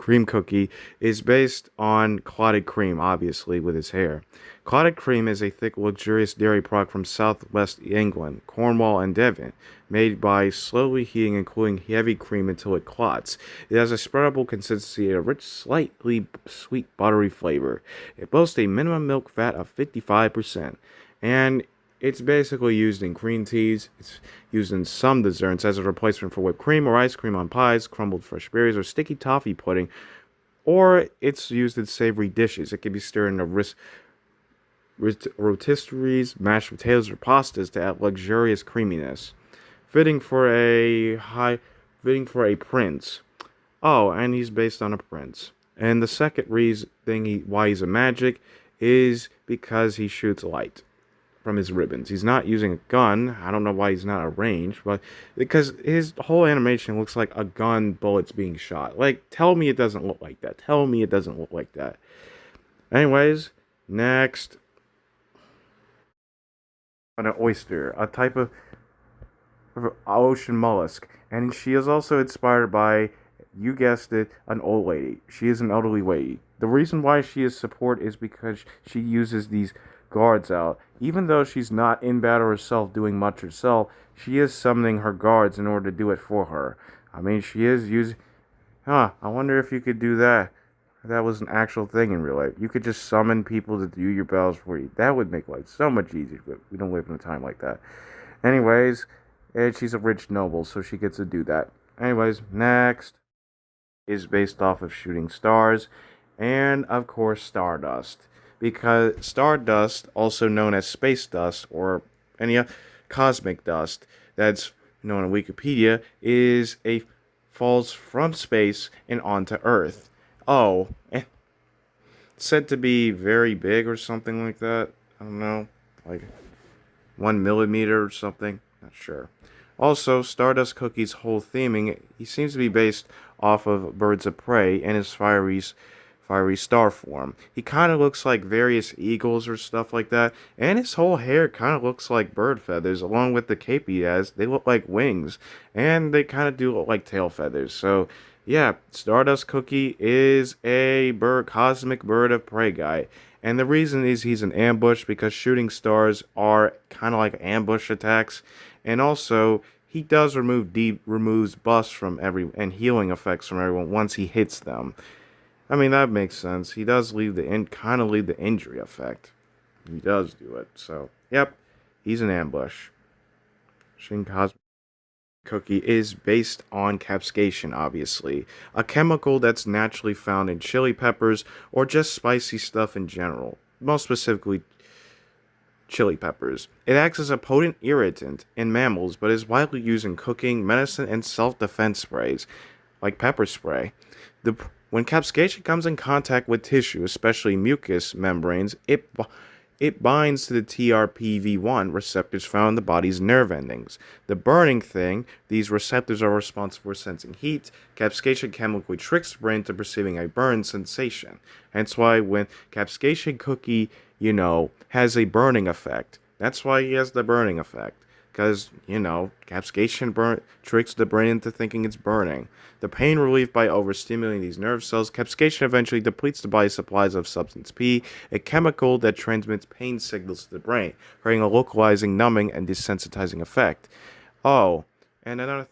cream cookie is based on clotted cream, obviously, with his hair. Clotted cream is a thick, luxurious dairy product from southwest England, Cornwall, and Devon, made by slowly heating and cooling heavy cream until it clots. It has a spreadable consistency and a rich, slightly sweet, buttery flavor. It boasts a minimum milk fat of 55%, and it's basically used in green teas. It's used in some desserts as a replacement for whipped cream or ice cream on pies, crumbled fresh berries, or sticky toffee pudding. Or it's used in savory dishes. It can be stirred in a rotisseries, mashed potatoes, or pastas to add luxurious creaminess. Fitting for a fitting for a prince. Oh, and he's based on a prince. And the second reason why he's a magic is because he shoots light from his ribbons. He's not using a gun. I don't know why he's not arranged, but because his whole animation looks like a gun, bullets being shot. Like, tell me it doesn't look like that. Tell me it doesn't look like that. Anyways, next, an oyster, a type of ocean mollusk, and she is also inspired by, you guessed it, an old lady. She is an elderly lady. The reason why she is support is because she uses these guards out. Even though she's not in battle herself, doing much herself, she is summoning her guards in order to do it for her. I mean, she is using. Huh, I wonder if you could do that. That was an actual thing in real life. You could just summon people to do your battles for you. That would make life so much easier, but we don't live in a time like that. Anyways, and she's a rich noble, so she gets to do that. Anyways, next is based off of shooting stars, and of course, stardust. Because stardust, also known as space dust or any cosmic dust, that's known on Wikipedia, is a falls from space and onto Earth. Oh, and it's said to be very big or something like that. I don't know, like 1 millimeter or something. Not sure. Also, Stardust Cookie's whole theming, he seems to be based off of Birds of Prey and his fiery star form. He kind of looks like various eagles or stuff like that, and his whole hair kind of looks like bird feathers, along with the cape he has. They look like wings, and they kind of do look like tail feathers. So, yeah, Stardust Cookie is a cosmic bird of prey guy. And the reason is he's an ambush because shooting stars are kind of like ambush attacks. And also, he does removes buffs from and healing effects from everyone once he hits them. I mean, that makes sense. He does leave kind of leave the injury effect. He does do it. So, yep, he's an ambush. Shin Cosmic Cookie is based on capsaicin, obviously, a chemical that's naturally found in chili peppers or just spicy stuff in general. Most specifically, chili peppers. It acts as a potent irritant in mammals, but is widely used in cooking, medicine, and self-defense sprays, like pepper spray. When capsaicin comes in contact with tissue, especially mucous membranes, it binds to the TRPV1 receptors found in the body's nerve endings. The burning thing, these receptors are responsible for sensing heat. Capsaicin chemically tricks the brain to perceiving a burn sensation. Hence why when capsaicin cookie, has a burning effect. That's why he has the burning effect. Because, capsaicin tricks the brain into thinking it's burning. The pain relief by overstimulating these nerve cells, capsaicin eventually depletes the body's supplies of substance P, a chemical that transmits pain signals to the brain, creating a localizing, numbing, and desensitizing effect. Oh, and another.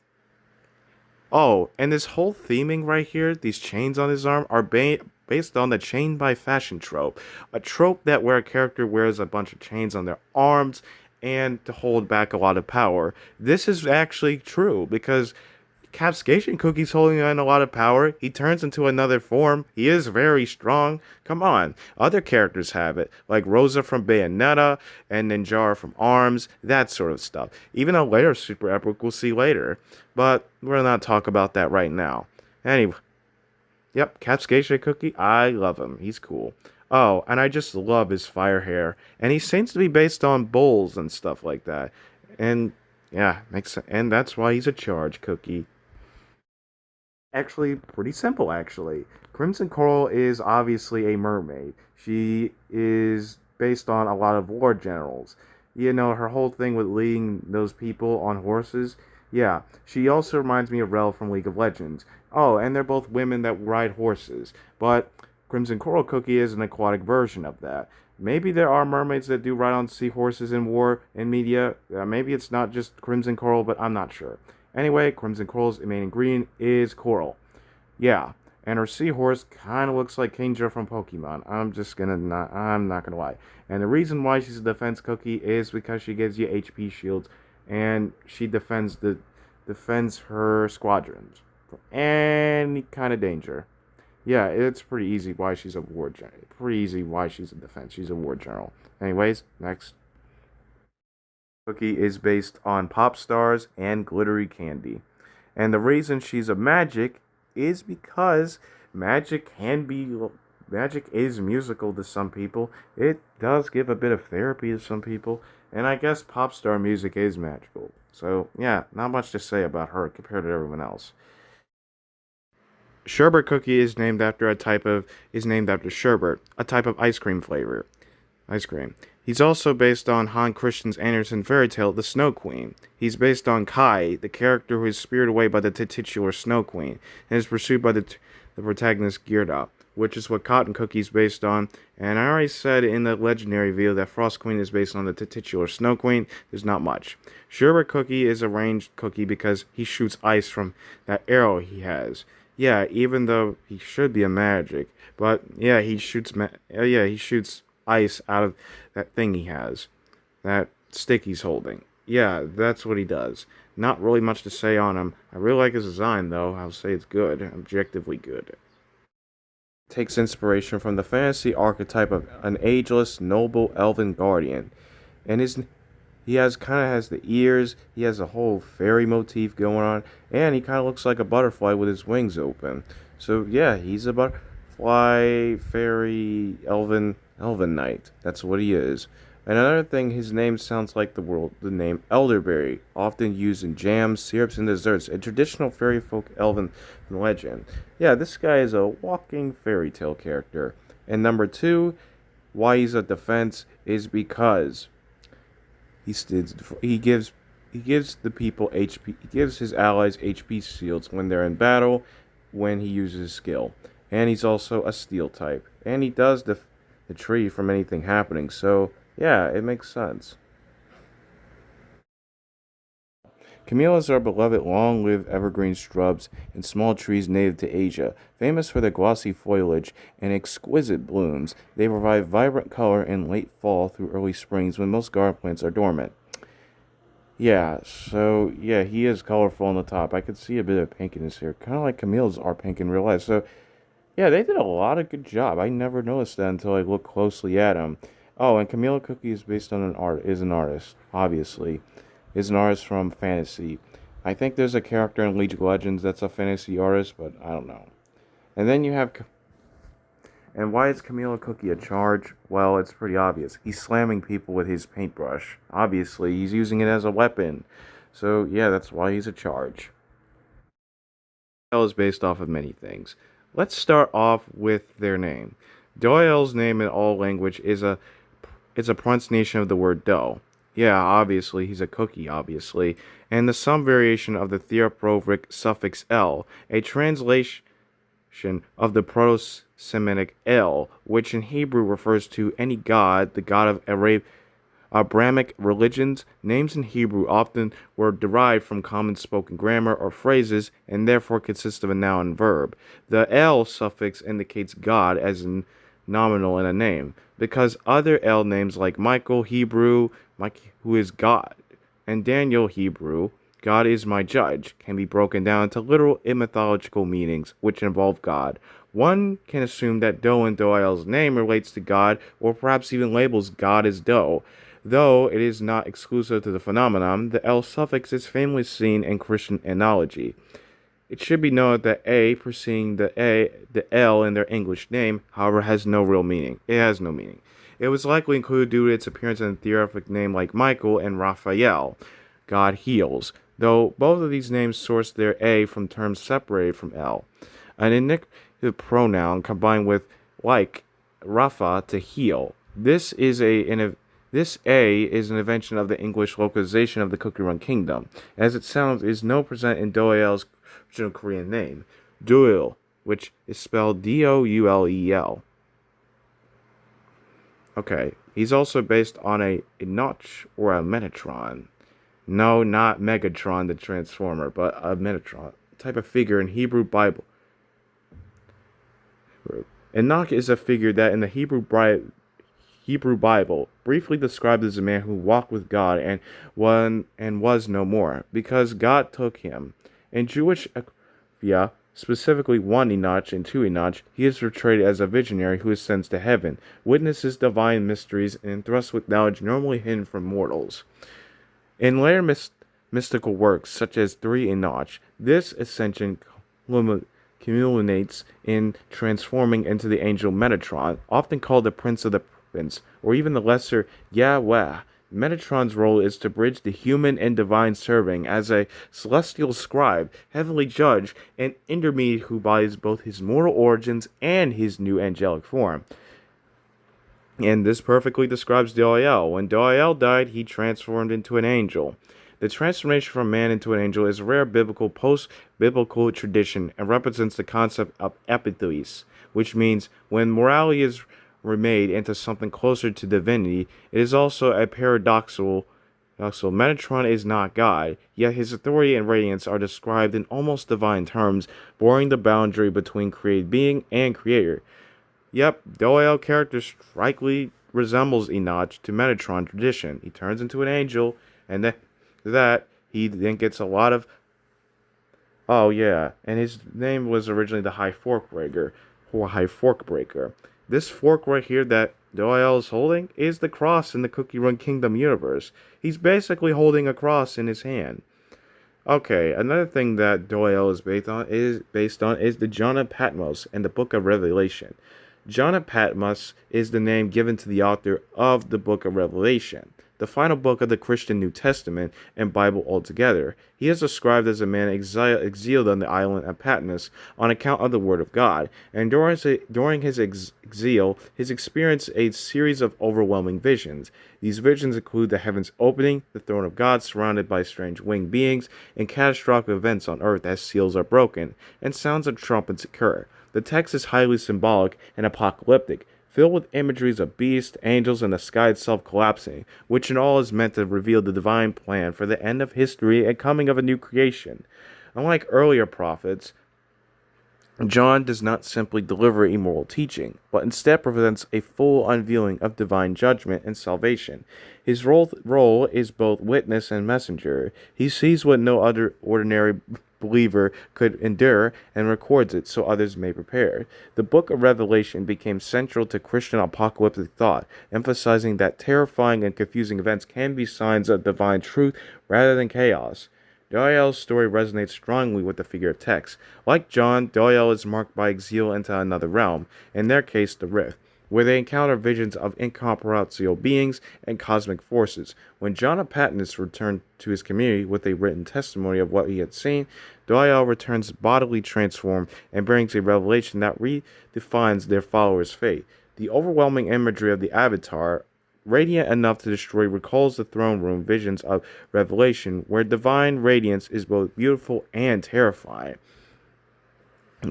Oh, and this whole theming right here, these chains on his arm, are based on the chain by fashion trope. A trope that where a character wears a bunch of chains on their arms and to hold back a lot of power. This is actually true because Capsaicin Cookie's holding on a lot of power. He turns into another form. He is very strong. Come on. Other characters have it, like Rosa from Bayonetta and Ninjara from ARMS, that sort of stuff. Even a later Super Epic we'll see later. But we're not talk about that right now. Anyway, yep, Capsaicin Cookie, I love him. He's cool. Oh, and I just love his fire hair. And he seems to be based on bulls and stuff like that. And yeah, makes sense. And that's why he's a charge cookie. Actually, pretty simple, actually. Crimson Coral is obviously a mermaid. She is based on a lot of war generals. Her whole thing with leading those people on horses, Yeah, she also reminds me of Rel from League of Legends. Oh, and they're both women that ride horses. But Crimson Coral Cookie is an aquatic version of that. Maybe there are mermaids that do ride on seahorses in war and media. Maybe it's not just Crimson Coral, but I'm not sure. Anyway, Crimson Coral's main ingredient is coral. Yeah, and her seahorse kind of looks like Kingdra from Pokemon. I'm not gonna lie. And the reason why she's a defense cookie is because she gives you HP shields, and she defends her squadrons from any kind of danger. Yeah, it's pretty easy why she's a war general. Pretty easy why she's a defense. She's a war general. Anyways, next. Cookie is based on pop stars and glittery candy. And the reason she's a magic is because magic can be magic is musical to some people. It does give a bit of therapy to some people, and I guess pop star music is magical. So, yeah, not much to say about her compared to everyone else. Sherbet cookie is named after sherbet, a type of ice cream flavor. Ice cream. He's also based on Hans Christian Andersen fairy tale The Snow Queen. He's based on Kai, the character who is spirited away by the titular Snow Queen, and is pursued by the protagonist Gerda, which is what Cotton Cookie is based on. And I already said in the legendary video that Frost Queen is based on the titular Snow Queen. There's not much. Sherbet Cookie is a ranged cookie because he shoots ice from that arrow he has. Yeah, even though he should be a magic, but yeah, he shoots ice out of that thing he has, that stick he's holding. Yeah, that's what he does. Not really much to say on him. I really like his design, though. I'll say it's good, objectively good. Takes inspiration from the fantasy archetype of an ageless, noble elven guardian, and he has the ears. He has a whole fairy motif going on, and he kind of looks like a butterfly with his wings open. So yeah, he's a butterfly, fairy, elven knight. That's what he is. Another thing, his name sounds like the name elderberry, often used in jams, syrups, and desserts, a traditional fairy folk elven legend. Yeah, this guy is a walking fairy tale character. And number two, why he's a defense is because he he gives he gives the people HP. He gives his allies HP shields when they're in battle, when he uses his skill. And he's also a steel type, and he does the tree from anything happening. So yeah, it makes sense. Camellias are beloved long-lived evergreen shrubs and small trees native to Asia. Famous for their glossy foliage and exquisite blooms, they provide vibrant color in late fall through early springs when most garden plants are dormant. Yeah, so yeah, he is colorful on the top. I could see a bit of pink in his hair, kind of like camellias are pink in real life. So yeah, they did a lot of good job. I never noticed that until I looked closely at him. Oh, and Camila Cookie is based on an artist, obviously. Is an artist from fantasy. I think there's a character in League of Legends that's a fantasy artist, but I don't know. And then you have and why is Camila Cookie a charge? Well, it's pretty obvious. He's slamming people with his paintbrush. Obviously, he's using it as a weapon. So, yeah, that's why he's a charge. Is based off of many things. Let's start off with their name. Doyle's name in all language is a pronunciation of the word dough. Yeah, obviously, he's a cookie, obviously. And the some variation of the theoprovic suffix L, a translation of the Proto-Semitic El, which in Hebrew refers to any god, the god of Abrahamic religions. Names in Hebrew often were derived from common spoken grammar or phrases and therefore consist of a noun and verb. The El suffix indicates God as in nominal in a name, because other El names like Michael Hebrew, Mike, who is God, and Daniel Hebrew, God is my judge, can be broken down into literal and mythological meanings which involve God. One can assume that Doe in Doel's name relates to God, or perhaps even labels God as Doe. Though it is not exclusive to the phenomenon, the L suffix is famously seen in Christian analogy. It should be noted that A preceding the L in their English name, however, has no real meaning. It has no meaning. It was likely included due to its appearance in a theoretic name like Michael and Raphael, God heals, though both of these names source their A from terms separated from L. An indicative pronoun combined with like Rapha to heal. This is This A is an invention of the English localization of the Cookie Run Kingdom, as it sounds is no present in Dole's original Korean name, Doyle, which is spelled Doulel. Okay, he's also based on a notch or a Metatron. No, not Megatron the Transformer, but a Metatron type of figure in Hebrew Bible. Enoch is a figure that in the Hebrew Bible briefly described as a man who walked with God and was no more, because God took him. In Jewish yeah, specifically 1 Enoch and 2 Enoch, he is portrayed as a visionary who ascends to heaven, witnesses divine mysteries, and entrusts with knowledge normally hidden from mortals. In later mystical works, such as 3 Enoch, this ascension culminates in transforming into the angel Metatron, often called the Prince of the Province, or even the lesser Yahweh. Metatron's role is to bridge the human and divine, serving as a celestial scribe, heavenly judge, and intermediate who embodies both his mortal origins and his new angelic form. And this perfectly describes Doel. When Doel died, he transformed into an angel. The transformation from man into an angel is a rare post-biblical tradition and represents the concept of epithes, which means when morality is remade into something closer to divinity. It is also a paradoxical. Metatron is not God, yet his authority and radiance are described in almost divine terms, blurring the boundary between created being and creator. Yep, Doel character strikingly resembles Enoch to Metatron tradition. He turns into an angel, and he then gets a lot of. Oh yeah, and his name was originally the High Fork Breaker, or High Fork Breaker. This fork right here that Doel is holding is the cross in the Cookie Run Kingdom universe. He's basically holding a cross in his hand. Okay, another thing that Doel is based on is the John of Patmos and the Book of Revelation. John of Patmos is the name given to the author of the Book of Revelation, the final book of the Christian New Testament and Bible altogether. He is described as a man exiled on the island of Patmos on account of the Word of God, and during his exile, he experienced a series of overwhelming visions. These visions include the heavens opening, the throne of God surrounded by strange winged beings, and catastrophic events on earth as seals are broken, and sounds of trumpets occur. The text is highly symbolic and apocalyptic, filled with imageries of beasts, angels, and the sky itself collapsing, which in all is meant to reveal the divine plan for the end of history and coming of a new creation. Unlike earlier prophets, John does not simply deliver immoral teaching, but instead presents a full unveiling of divine judgment and salvation. His role is both witness and messenger. He sees what no other ordinary believer could endure and records it so others may prepare. The book of Revelation became central to Christian apocalyptic thought, emphasizing that terrifying and confusing events can be signs of divine truth rather than chaos. Doel's story resonates strongly with the figure of text. Like John, Doel is marked by exile into another realm, in their case the Rift, where they encounter visions of incomprehensible beings and cosmic forces. When John of Patmos returned to his community with a written testimony of what he had seen, Doel returns bodily transformed and brings a revelation that redefines their followers' fate. The overwhelming imagery of the Avatar, radiant enough to destroy, recalls the throne room visions of Revelation, where divine radiance is both beautiful and terrifying.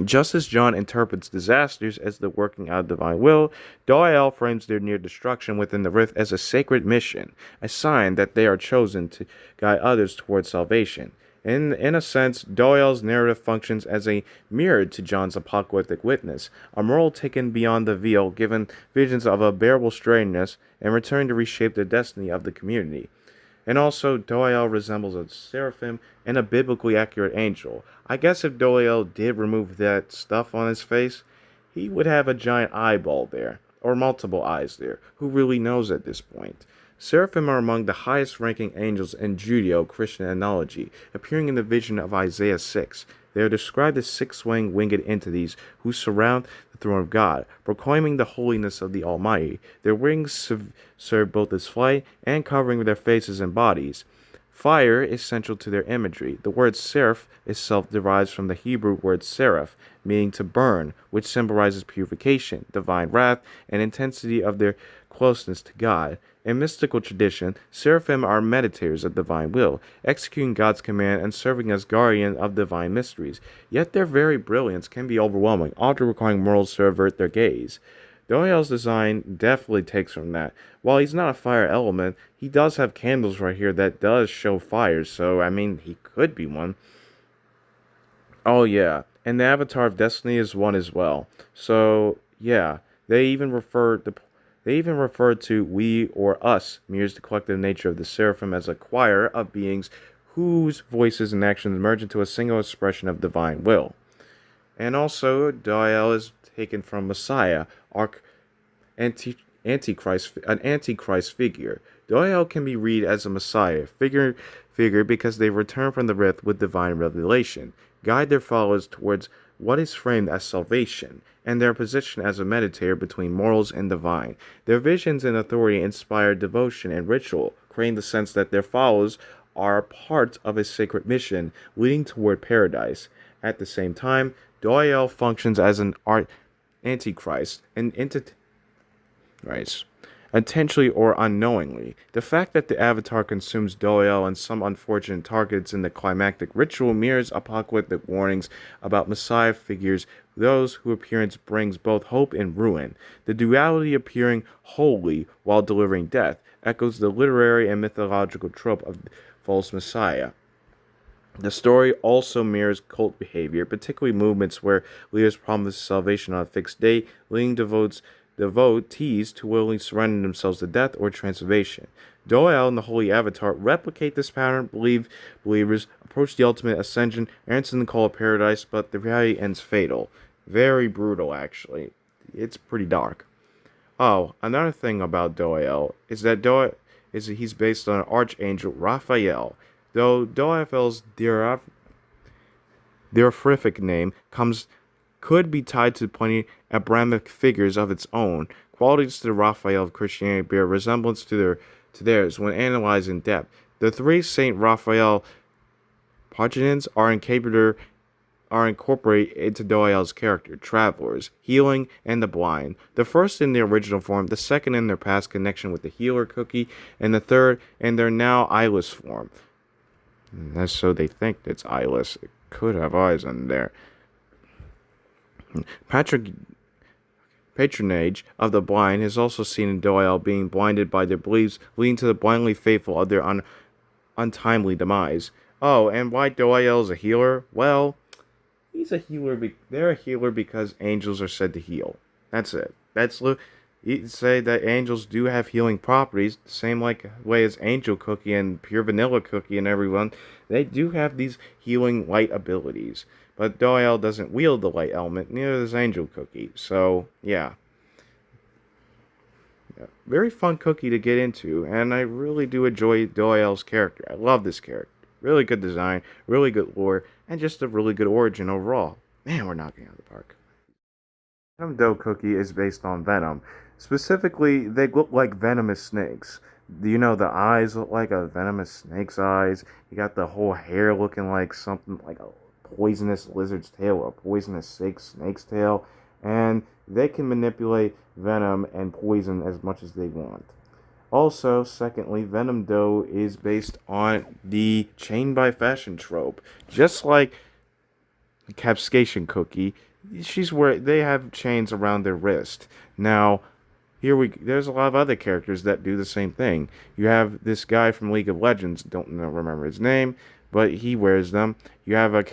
Just as John interprets disasters as the working out of divine will, Doel frames their near destruction within the rift as a sacred mission, a sign that they are chosen to guide others towards salvation. In a sense, Doel's narrative functions as a mirror to John's apocalyptic witness, a moral taken beyond the veil, given visions of unbearable strangeness, and return to reshape the destiny of the community. And also, Doel resembles a seraphim and a biblically accurate angel. I guess if Doel did remove that stuff on his face, he would have a giant eyeball there, or multiple eyes there. Who really knows at this point? Seraphim are among the highest-ranking angels in Judeo-Christian analogy, appearing in the vision of Isaiah 6. They are described as six-winged winged entities who surround the throne of God, proclaiming the holiness of the Almighty. Their wings serve both as flight and covering their faces and bodies. Fire is central to their imagery. The word seraph itself derives from the Hebrew word seraph, meaning to burn, which symbolizes purification, divine wrath, and intensity of their closeness to God. In mystical tradition, seraphim are meditators of divine will, executing God's command and serving as guardian of divine mysteries. Yet their very brilliance can be overwhelming, often requiring mortals to avert their gaze. Doyle's design definitely takes from that. While he's not a fire element, he does have candles right here that does show fire, so I mean, he could be one. Oh yeah, and the Avatar of Destiny is one as well. So yeah, they even refer to we or us mirrors the collective nature of the seraphim as a choir of beings whose voices and actions merge into a single expression of divine will. And also, Doyle is taken from Messiah, arch an antichrist figure. Doyle can be read as a Messiah figure because they return from the rift with divine revelation, guide their followers towards what is framed as salvation, and their position as a meditator between mortals and divine. Their visions and authority inspire devotion and ritual, creating the sense that their followers are part of a sacred mission leading toward paradise. At the same time, Doyle functions as an antichrist, an entity, right, intentionally or unknowingly. The fact that the Avatar consumes Doyle and some unfortunate targets in the climactic ritual mirrors apocalyptic warnings about Messiah figures, those whose appearance brings both hope and ruin. The duality appearing holy while delivering death echoes the literary and mythological trope of false Messiah. The story also mirrors cult behavior, particularly movements where leaders promise salvation on a fixed date, leading devotees to willingly surrender themselves to death or transformation. Doyle and the Holy Avatar replicate this pattern, believers approach the ultimate ascension, answer the call of paradise, but the reality ends fatal. Very brutal, actually. It's pretty dark. Oh, another thing about Doyle is that he's based on Archangel Raphael. Though Doyle's honorific name could be tied to plenty Abrahamic figures of its own. Qualities to the Raphael of Christianity bear resemblance to theirs when analyzed in depth. The three Saint Raphael progenies are incorporated into Doyle's character: travelers, healing, and the blind. The first in their original form, the second in their past connection with the healer cookie, and the third in their now eyeless form. That's so they think it's eyeless. It could have eyes in there. Patronage of the blind is also seen in Doyle being blinded by their beliefs, leading to the blindly faithful of their untimely demise. Oh, and why Doyle is a healer? Well, he's a healer. They're a healer because angels are said to heal. That's it. You say that angels do have healing properties, the same like way as Angel Cookie and Pure Vanilla Cookie and everyone. They do have these healing light abilities. But Doyle doesn't wield the light element, neither does Angel Cookie. So, yeah. Very fun cookie to get into, and I really do enjoy Doyle's character. I love this character. Really good design, really good lore, and just a really good origin overall. Man, we're knocking out of the park. Venom Dough Cookie is based on Venom. Specifically, they look like venomous snakes. You know, the eyes look like a venomous snake's eyes. You got the whole hair looking like something like a poisonous lizard's tail or a poisonous snake's tail. And they can manipulate venom and poison as much as they want. Also, secondly, Venom Dough is based on the chain by fashion trope. Just like Capscation Cookie, they have chains around their wrist. Now, there's a lot of other characters that do the same thing. You have this guy from League of Legends, remember his name, but he wears them. You have a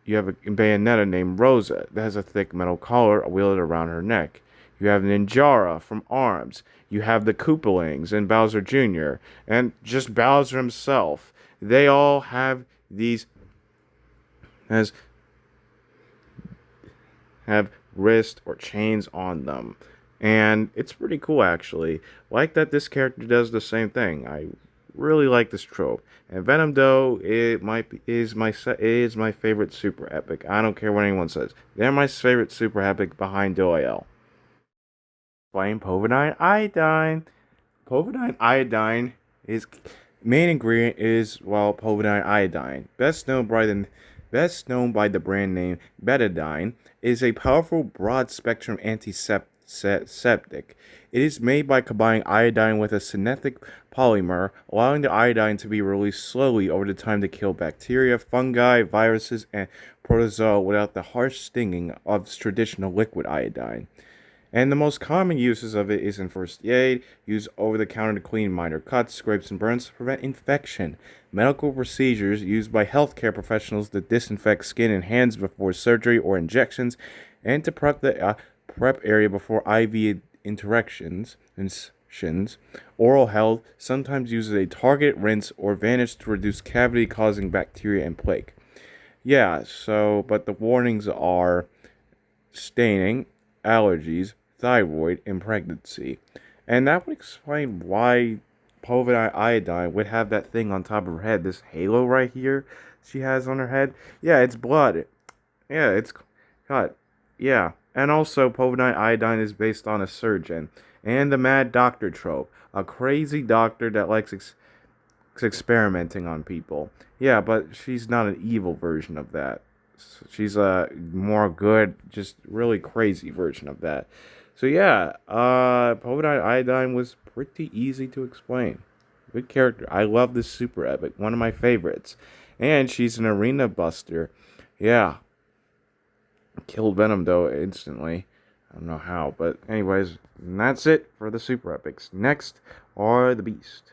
Bayonetta named Rosa that has a thick metal collar wielded around her neck. You have Ninjara from ARMS. You have the Koopalings and Bowser Jr. and just Bowser himself. They all have have wrist or chains on them. And it's pretty cool, actually. Like that this character does the same thing. I really like this trope. And Venom Dough is my favorite super epic. I don't care what anyone says. They're my favorite super epic behind Doyle. Playing Povidone Iodine. Povidone Iodine is main ingredient is Povidone Iodine, best known by the brand name Betadine, is a powerful broad spectrum antiseptic. It is made by combining iodine with a synthetic polymer, allowing the iodine to be released slowly over the time to kill bacteria, fungi, viruses, and protozoa without the harsh stinging of traditional liquid iodine. And the most common uses of it is in first aid, used over the counter to clean minor cuts, scrapes, and burns to prevent infection. Medical procedures used by healthcare professionals to disinfect skin and hands before surgery or injections, and to prep the prep area before IV incisions. Oral health sometimes uses a target rinse or vanish to reduce cavity causing bacteria and plaque. Yeah, so, but the warnings are staining, allergies, thyroid, and pregnancy. And that would explain why povidone iodine would have that thing on top of her head, this halo right here she has on her head. Yeah, it's blood. Yeah, it's cut. Yeah. And also, povidone iodine is based on a surgeon and the mad doctor trope, a crazy doctor that likes experimenting on people. Yeah, but she's not an evil version of that. She's a more good, just really crazy version of that. So yeah, Povidone Iodine was pretty easy to explain. Good character. I love this super epic. One of my favorites. And she's an arena buster. Yeah. Killed Venom though instantly. I don't know how, but anyways, that's it for the super epics. Next are the Beast.